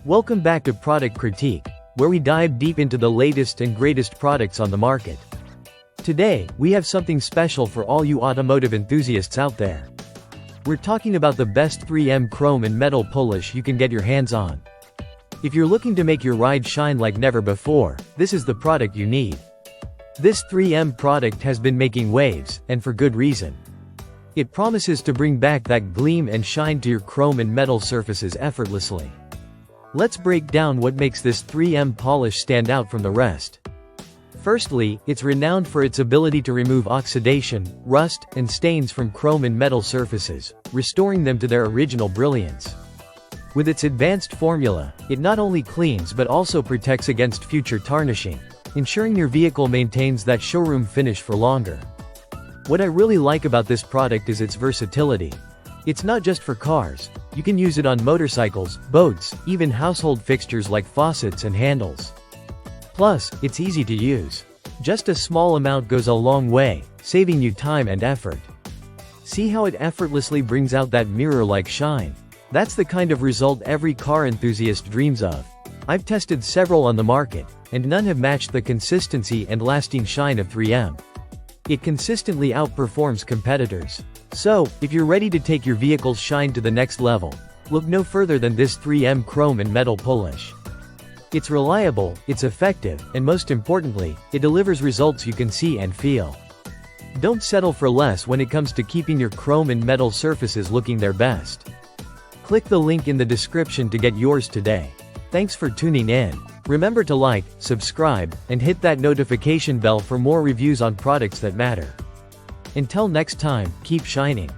Welcome back to Product Critique, where we dive deep into the latest and greatest products on the market. Today, we have something special for all you automotive enthusiasts out there. We're talking about the best 3M chrome and metal polish you can get your hands on. If you're looking to make your ride shine like never before, this is the product you need. This 3M product has been making waves, and for good reason. It promises to bring back that gleam and shine to your chrome and metal surfaces effortlessly. Let's break down what makes this 3M polish stand out from the rest. Firstly, it's renowned for its ability to remove oxidation, rust, and stains from chrome and metal surfaces, restoring them to their original brilliance. With its advanced formula, it not only cleans but also protects against future tarnishing, ensuring your vehicle maintains that showroom finish for longer. What I really like about this product is its versatility. It's not just for cars. You can use it on motorcycles, boats, even household fixtures like faucets and handles. Plus, it's easy to use. Just a small amount goes a long way, saving you time and effort. See how it effortlessly brings out that mirror-like shine? That's the kind of result every car enthusiast dreams of. I've tested several on the market, and none have matched the consistency and lasting shine of 3M. It consistently outperforms competitors. So, if you're ready to take your vehicle's shine to the next level, look no further than this 3M chrome and metal polish. It's reliable, it's effective, and most importantly, it delivers results you can see and feel. Don't settle for less when it comes to keeping your chrome and metal surfaces looking their best. Click the link in the description to get yours today. Thanks for tuning in. Remember to like, subscribe, and hit that notification bell for more reviews on products that matter. Until next time, keep shining.